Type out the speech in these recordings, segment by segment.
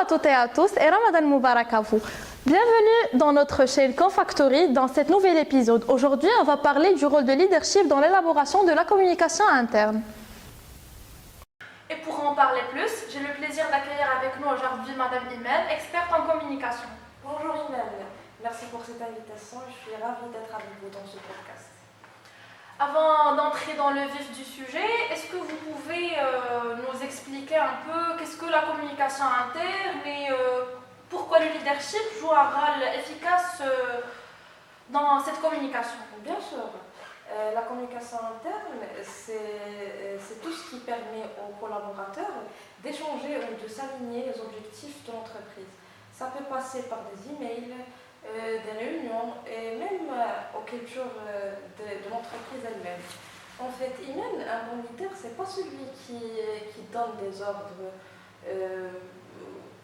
toutes et à tous et Ramadan Moubarak à vous. Bienvenue dans notre chaîne Confactory dans cet nouvel épisode. Aujourd'hui, on va parler du rôle de leadership dans l'élaboration de la communication interne. Et pour en parler plus, j'ai le plaisir d'accueillir avec nous aujourd'hui Madame Imen, experte en communication. Bonjour Imen, merci pour cette invitation, je suis ravie d'être avec vous dans ce podcast. Avant d'entrer dans le vif du sujet, est-ce que vous pouvez nous expliquer un peu qu'est-ce que la communication interne et pourquoi le leadership joue un rôle efficace dans cette communication? Bien sûr, la communication interne, c'est tout ce qui permet aux collaborateurs d'échanger ou de s'aligner les objectifs de l'entreprise. Ça peut passer par des emails, des réunions et même aux cultures de l'entreprise elle-même. En fait, Imen, un bon leader, c'est pas celui qui donne des ordres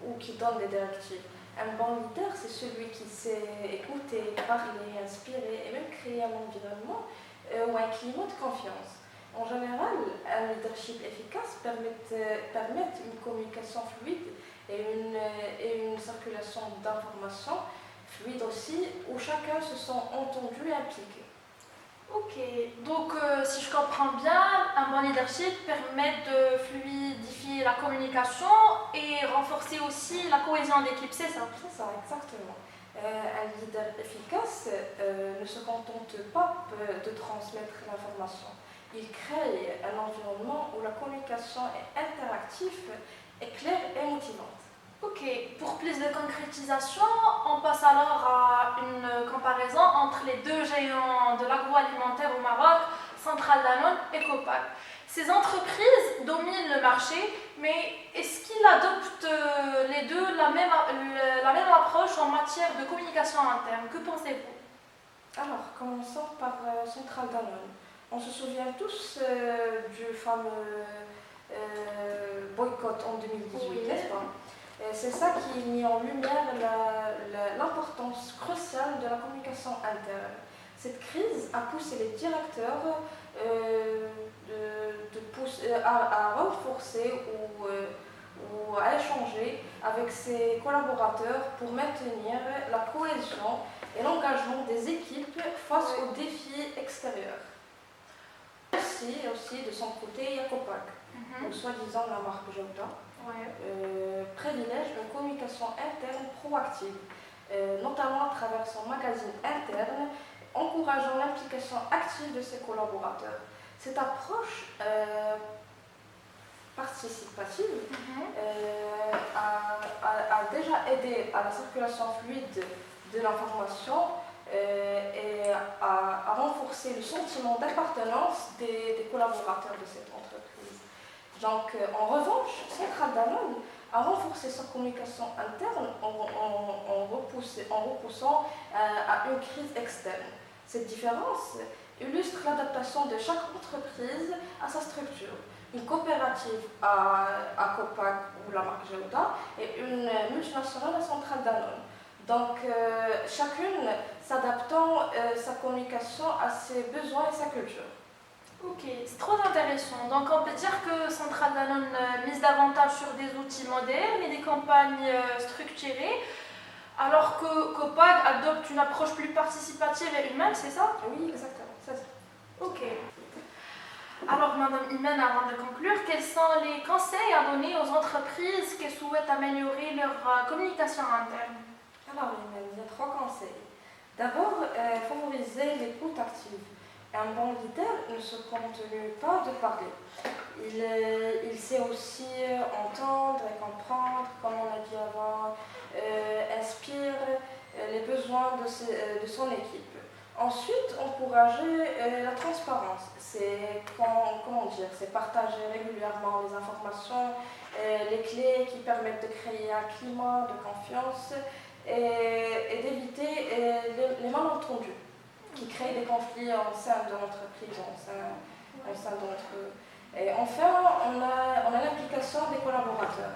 ou qui donne des directives. Un bon leader, c'est celui qui sait écouter, parler, inspirer et même créer un environnement ou un climat de confiance. En général, un leadership efficace permet une communication fluide et une circulation d'informations fluide aussi, où chacun se sent entendu et impliqué. Ok, donc si je comprends bien, un bon leadership permet de fluidifier la communication et renforcer aussi la cohésion d'équipe, c'est ça? C'est ça, exactement. Un leader efficace ne se contente pas de transmettre l'information. Il crée un environnement où la communication est interactive, est claire et motivante. Ok, pour plus de concrétisation, on passe alors à une comparaison entre les deux géants de l'agroalimentaire au Maroc, Centrale Danone et Copac. Ces entreprises dominent le marché, mais est-ce qu'ils adoptent les deux la même approche en matière de communication interne? Que pensez-vous? Alors, commençons par Centrale Danone. On se souvient tous du fameux boycott en 2018, oui, n'est-ce pas? C'est ça qui met en lumière l'importance cruciale de la communication interne. Cette crise a poussé les directeurs à renforcer ou à échanger avec ses collaborateurs pour maintenir la cohésion et l'engagement des équipes face aux défis extérieurs. Aussi, de son côté, il y a Copac, ou soi-disant la marque Jota. Privilège une communication interne proactive, notamment à travers son magazine interne, encourageant l'implication active de ses collaborateurs. Cette approche participative a déjà aidé à la circulation fluide de l'information et à renforcer le sentiment d'appartenance des collaborateurs de cette entreprise. Donc, en revanche, Centrale Danone a renforcé sa communication interne en repoussant à une crise externe. Cette différence illustre l'adaptation de chaque entreprise à sa structure. Une coopérative à Copac ou la marque Geuda et une multinationale à Centrale Danone. Donc, chacune s'adaptant sa communication à ses besoins et sa culture. Ok, c'est trop intéressant. Donc on peut dire que Centrale Danone mise davantage sur des outils modernes et des campagnes structurées, alors que Copac adopte une approche plus participative et humaine, c'est ça? Oui, exactement, c'est ça. Ok. Alors, Madame Imen, avant de conclure, quels sont les conseils à donner aux entreprises qui souhaitent améliorer leur communication interne? Alors, il y a 3 conseils. D'abord, favoriser l'écoute active. Un bon leader ne se contente pas de parler. Il sait aussi entendre et comprendre, comme on a dit avant, inspire les besoins de son équipe. Ensuite, encourager la transparence. C'est c'est partager régulièrement les informations, les clés qui permettent de créer un climat de confiance et d'éviter les malentendus qui créent des conflits au sein de l'entreprise, au sein d'entre eux. Et enfin, on a l'implication des collaborateurs.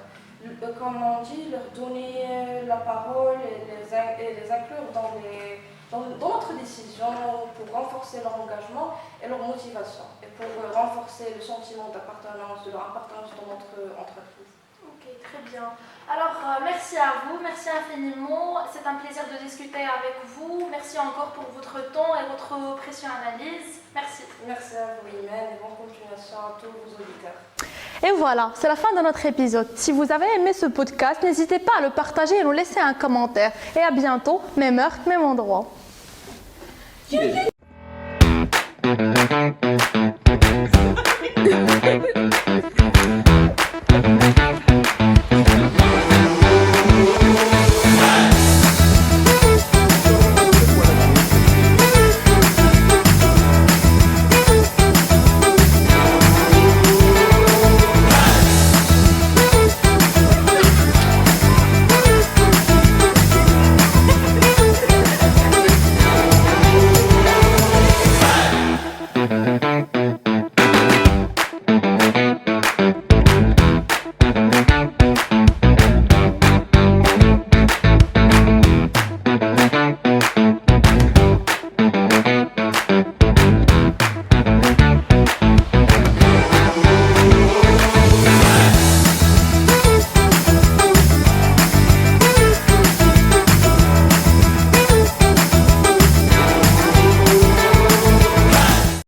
Comme on dit, leur donner la parole et les inclure dans notre décision pour renforcer leur engagement et leur motivation et pour renforcer le sentiment d'appartenance, de leur appartenance dans notre entreprise. Ok, très bien. Alors, merci à vous, merci infiniment. C'est un plaisir de discuter avec vous. Merci encore pour votre temps et votre précieuse analyse. Merci. Merci à vous, Imen, et bonne continuation à tous vos auditeurs. Et voilà, c'est la fin de notre épisode. Si vous avez aimé ce podcast, n'hésitez pas à le partager et nous laisser un commentaire. Et à bientôt, même heure, même endroit.